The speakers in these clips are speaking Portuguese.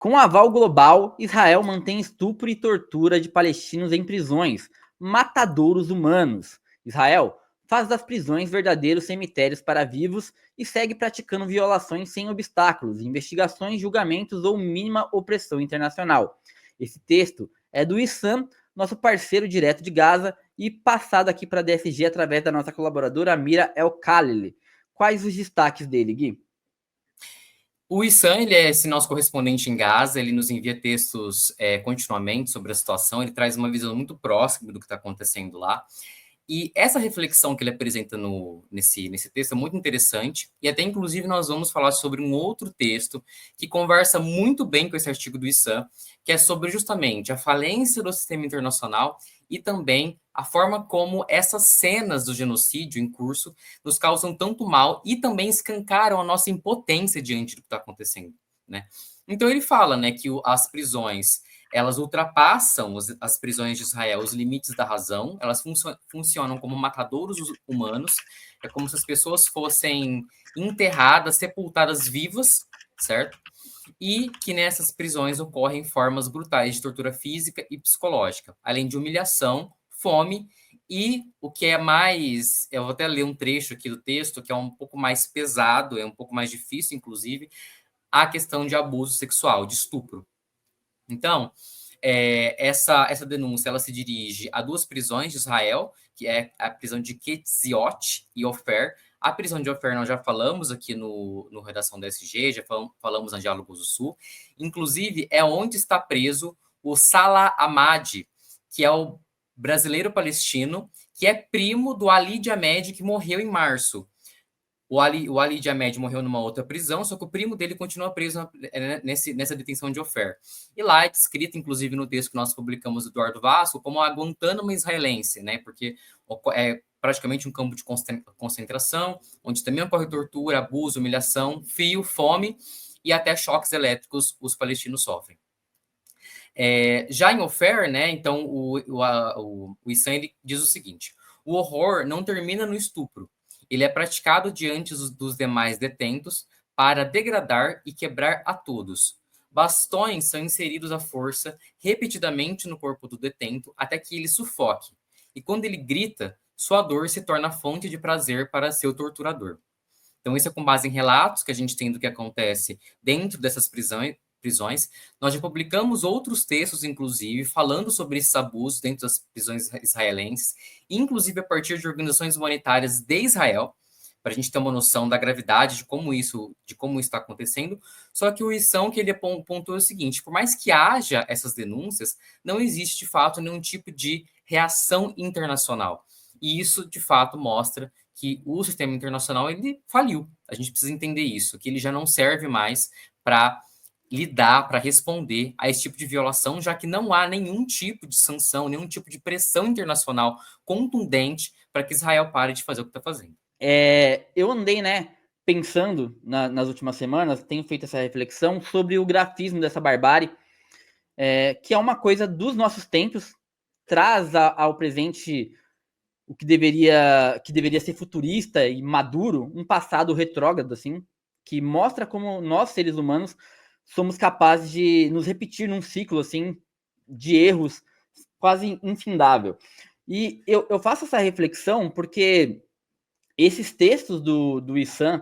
Com aval global, Israel mantém estupro e tortura de palestinos em prisões, matadouros humanos. Israel faz das prisões verdadeiros cemitérios para vivos e segue praticando violações sem obstáculos, investigações, julgamentos ou mínima opressão internacional. Esse texto é do Issam, nosso parceiro direto de Gaza, e passado aqui para a DSG através da nossa colaboradora Mira El Khalili. Quais os destaques dele, Gui? O Issan, ele é esse nosso correspondente em Gaza, ele nos envia textos continuamente sobre a situação, ele traz uma visão muito próxima do que está acontecendo lá. E essa reflexão que ele apresenta nesse texto é muito interessante, e até inclusive nós vamos falar sobre um outro texto que conversa muito bem com esse artigo do Issam, que é sobre justamente a falência do sistema internacional e também a forma como essas cenas do genocídio em curso nos causam tanto mal e também escancaram a nossa impotência diante do que está acontecendo, né? Então ele fala, né, que as prisões elas ultrapassam as prisões de Israel, os limites da razão, elas funcionam como matadouros humanos, é como se as pessoas fossem enterradas, sepultadas vivas, certo? E que nessas prisões ocorrem formas brutais de tortura física e psicológica, além de humilhação, fome e o que é mais, eu vou até ler um trecho aqui do texto, que é um pouco mais pesado, é um pouco mais difícil, inclusive, a questão de abuso sexual, de estupro. Então, essa denúncia ela se dirige a duas prisões de Israel, que é a prisão de Ketziot e Ofer. A prisão de Ofer nós já falamos aqui no Redação da SG, já falamos na Diálogos do Sul. Inclusive, é onde está preso o Salah Hamad, que é o brasileiro palestino, que é primo do Ali Diamed, que morreu em março. O Ali Diamed morreu numa outra prisão, só que o primo dele continua preso nessa detenção de Ofer. E lá é descrito, inclusive, no texto que nós publicamos do Eduardo Vasco, como a Guantánamo israelense, né? Porque é praticamente um campo de concentração, onde também ocorre tortura, abuso, humilhação, frio, fome e até choques elétricos os palestinos sofrem. Já em Ofer, né? Então, o Issam diz o seguinte: o horror não termina no estupro. Ele é praticado diante dos demais detentos para degradar e quebrar a todos. Bastões são inseridos à força repetidamente no corpo do detento até que ele sufoque. E quando ele grita, sua dor se torna fonte de prazer para seu torturador. Então, isso é com base em relatos que a gente tem do que acontece dentro dessas prisões. Nós já publicamos outros textos, inclusive, falando sobre esses abusos dentro das prisões israelenses, inclusive a partir de organizações humanitárias de Israel, para a gente ter uma noção da gravidade de como isso está acontecendo. Só que o Issam, que ele pontuou o seguinte: por mais que haja essas denúncias, não existe de fato nenhum tipo de reação internacional. E isso, de fato, mostra que o sistema internacional ele faliu. A gente precisa entender isso, que ele já não serve mais para lidar, para responder a esse tipo de violação, já que não há nenhum tipo de sanção, nenhum tipo de pressão internacional contundente para que Israel pare de fazer o que está fazendo. Eu andei, né, pensando nas últimas semanas, tenho feito essa reflexão sobre o grafismo dessa barbárie, que é uma coisa dos nossos tempos, traz ao presente o que deveria ser futurista e maduro, um passado retrógrado, assim, que mostra como nós, seres humanos, somos capazes de nos repetir num ciclo, assim, de erros quase infindável. E eu faço essa reflexão porque esses textos do Issam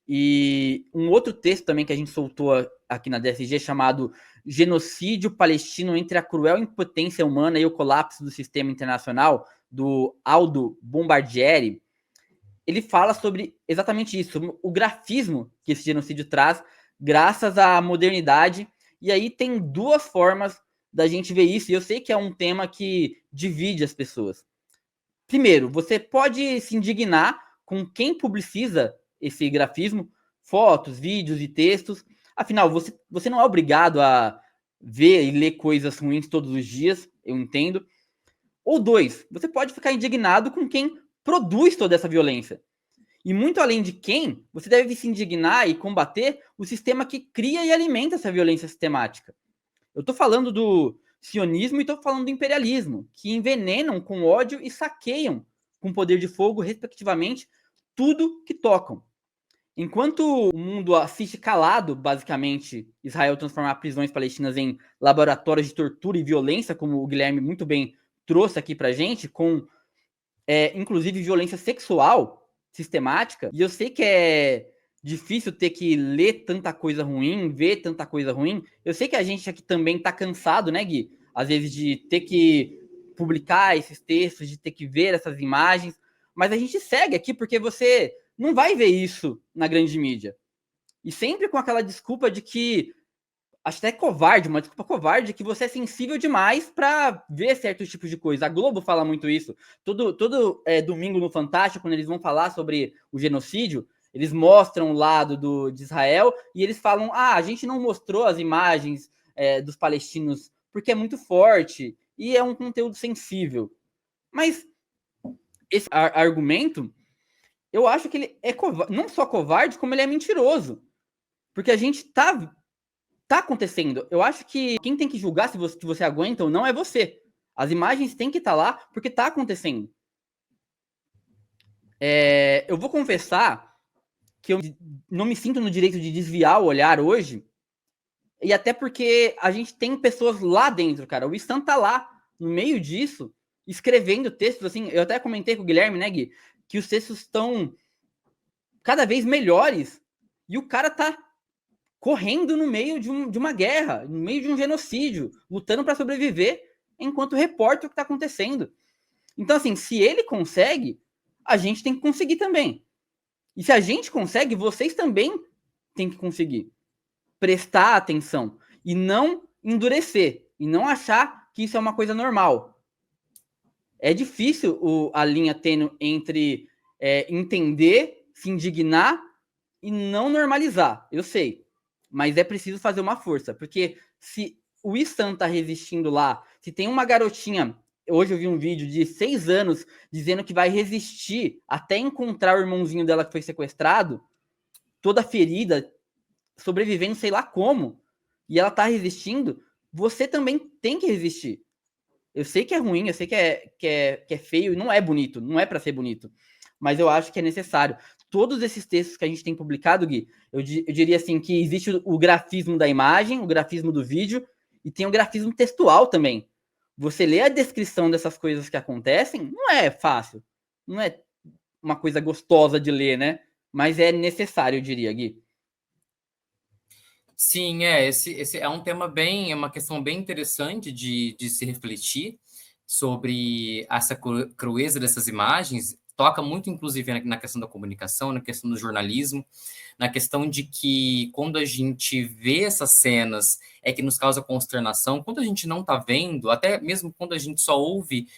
e um outro texto também que a gente soltou aqui na DSG chamado Genocídio Palestino entre a Cruel Impotência Humana e o Colapso do Sistema Internacional, do Aldo Bombardieri, ele fala sobre exatamente isso, o grafismo que esse genocídio traz, graças à modernidade. E aí tem duas formas da gente ver isso, e eu sei que é um tema que divide as pessoas. Primeiro, você pode se indignar com quem publiciza esse grafismo, fotos, vídeos e textos. Afinal, você não é obrigado a ver e ler coisas ruins todos os dias, eu entendo. Ou dois, você pode ficar indignado com quem produz toda essa violência. E muito além de quem, você deve se indignar e combater o sistema que cria e alimenta essa violência sistemática. Eu estou falando do sionismo e estou falando do imperialismo, que envenenam com ódio e saqueiam com poder de fogo, respectivamente, tudo que tocam. Enquanto o mundo assiste calado, basicamente, Israel transformar prisões palestinas em laboratórios de tortura e violência, como o Guilherme muito bem trouxe aqui pra gente, com inclusive violência sexual sistemática. E eu sei que é difícil ter que ler tanta coisa ruim, ver tanta coisa ruim. Eu sei que a gente aqui também tá cansado, né, Gui? Às vezes de ter que publicar esses textos, de ter que ver essas imagens. Mas a gente segue aqui porque você não vai ver isso na grande mídia. E sempre com aquela desculpa de que acho até covarde, uma desculpa covarde, que você é sensível demais para ver certos tipos de coisa. A Globo fala muito isso. Todo domingo no Fantástico, quando eles vão falar sobre o genocídio, eles mostram o lado de Israel e eles falam: a gente não mostrou as imagens dos palestinos porque é muito forte e é um conteúdo sensível. Mas esse argumento, eu acho que ele é não só covarde, como ele é mentiroso. Porque a gente tá acontecendo. Eu acho que quem tem que julgar se você aguenta ou não é você. As imagens têm que estar lá porque tá acontecendo. Eu vou confessar que eu não me sinto no direito de desviar o olhar hoje. E até porque a gente tem pessoas lá dentro, cara. O Stan tá lá, no meio disso, escrevendo textos assim. Eu até comentei com o Guilherme, né, Gui, que os textos estão cada vez melhores. E o cara tá correndo no meio de uma guerra, no meio de um genocídio, lutando para sobreviver, enquanto reporta o que está acontecendo. Então, assim, se ele consegue, a gente tem que conseguir também. E se a gente consegue, vocês também têm que conseguir. Prestar atenção e não endurecer, e não achar que isso é uma coisa normal. É difícil a linha tênue entre entender, se indignar e não normalizar, eu sei. Mas é preciso fazer uma força, porque se o Issan tá resistindo lá, se tem uma garotinha, hoje eu vi um vídeo de 6 anos dizendo que vai resistir até encontrar o irmãozinho dela que foi sequestrado, toda ferida, sobrevivendo sei lá como, e ela tá resistindo, você também tem que resistir. Eu sei que é ruim, eu sei que é feio e não é bonito, não é para ser bonito. Mas eu acho que é necessário. Todos esses textos que a gente tem publicado, Gui, eu diria assim que existe o grafismo da imagem, o grafismo do vídeo e tem o grafismo textual também. Você lê a descrição dessas coisas que acontecem, não é fácil. Não é uma coisa gostosa de ler, né? Mas é necessário, eu diria, Gui. Sim, esse é um tema é uma questão bem interessante de se refletir sobre essa crueza dessas imagens. Toca muito, inclusive, na questão da comunicação, na questão do jornalismo, na questão de que quando a gente vê essas cenas é que nos causa consternação, quando a gente não está vendo, até mesmo quando a gente só ouve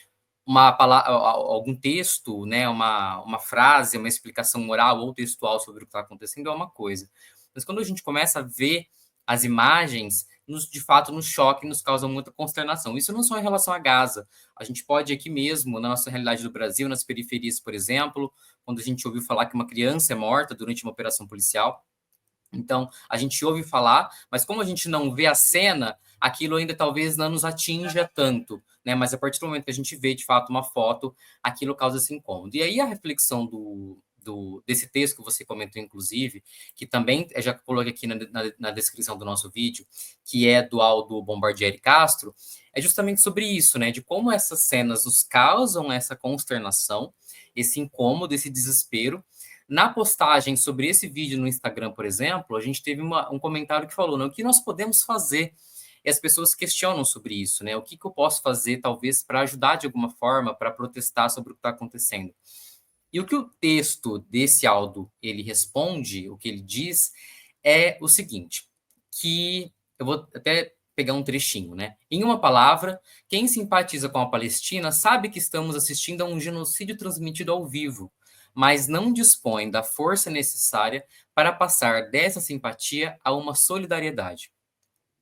uma palavra, algum texto, né, uma frase, uma explicação oral ou textual sobre o que está acontecendo é uma coisa. Mas quando a gente começa a ver as imagens, de fato nos choque, nos causa muita consternação. Isso não só em relação a Gaza. A gente pode aqui mesmo, na nossa realidade do Brasil, nas periferias, por exemplo, quando a gente ouviu falar que uma criança é morta durante uma operação policial. Então, a gente ouve falar, mas como a gente não vê a cena, aquilo ainda talvez não nos atinja tanto, né? Mas a partir do momento que a gente vê, de fato, uma foto, aquilo causa esse incômodo. E aí a reflexão desse texto que você comentou, inclusive, que também já coloquei aqui na descrição do nosso vídeo, que é do Aldo Bombardieri Castro, é justamente sobre isso, né? De como essas cenas nos causam essa consternação, esse incômodo, esse desespero. Na postagem sobre esse vídeo no Instagram, por exemplo, a gente teve um comentário que falou, né, o que nós podemos fazer? E as pessoas questionam sobre isso, né? O que eu posso fazer, talvez, para ajudar de alguma forma, para protestar sobre o que está acontecendo? E o que o texto desse Aldo, ele responde, o que ele diz, é o seguinte, que eu vou até pegar um trechinho, né? Em uma palavra, quem simpatiza com a Palestina sabe que estamos assistindo a um genocídio transmitido ao vivo, mas não dispõe da força necessária para passar dessa simpatia a uma solidariedade.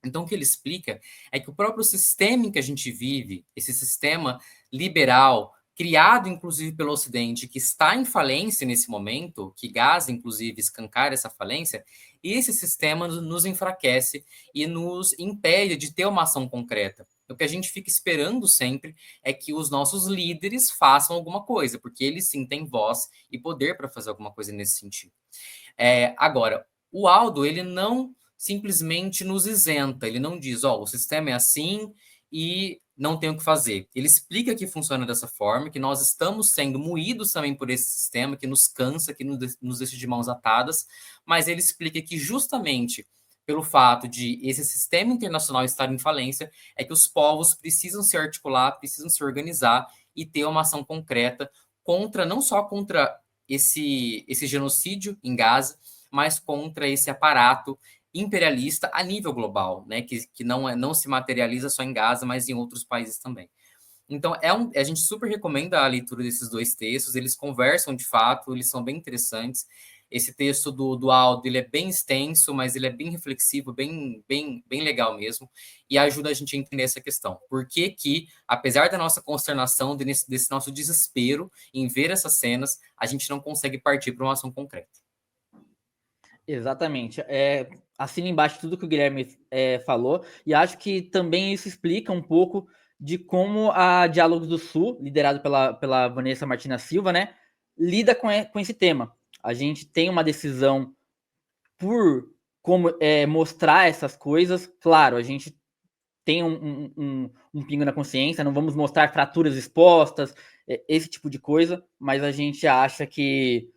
Então, o que ele explica é que o próprio sistema em que a gente vive, esse sistema liberal, criado inclusive pelo Ocidente, que está em falência nesse momento, que Gaza, inclusive, escancara essa falência, esse sistema nos enfraquece e nos impede de ter uma ação concreta. O que a gente fica esperando sempre é que os nossos líderes façam alguma coisa, porque eles sim têm voz e poder para fazer alguma coisa nesse sentido. Agora, o Aldo, ele não simplesmente nos isenta, ele não diz, o sistema é assim e não tem o que fazer. Ele explica que funciona dessa forma, que nós estamos sendo moídos também por esse sistema, que nos cansa, que nos deixa de mãos atadas, mas ele explica que justamente pelo fato de esse sistema internacional estar em falência, é que os povos precisam se articular, precisam se organizar e ter uma ação concreta contra, não só contra esse genocídio em Gaza, mas contra esse aparato imperialista a nível global, né, que não se materializa só em Gaza, mas em outros países também. Então, a gente super recomenda a leitura desses dois textos, eles conversam de fato, eles são bem interessantes. Esse texto do Aldo, ele é bem extenso, mas ele é bem reflexivo, bem legal mesmo, e ajuda a gente a entender essa questão. Por que, apesar da nossa consternação, desse nosso desespero em ver essas cenas, a gente não consegue partir para uma ação concreta? Exatamente. Assina embaixo tudo que o Guilherme falou, e acho que também isso explica um pouco de como a Diálogos do Sul, liderado pela Vanessa Martina Silva, né, lida com esse tema. A gente tem uma decisão por como mostrar essas coisas. Claro, a gente tem um pingo na consciência, não vamos mostrar fraturas expostas, esse tipo de coisa, mas a gente acha que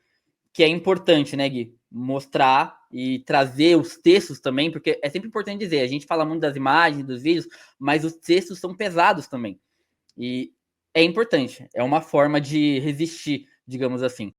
é importante, né, Gui? Mostrar e trazer os textos também, porque é sempre importante dizer, a gente fala muito das imagens, dos vídeos, mas os textos são pesados também. E é importante, é uma forma de resistir, digamos assim.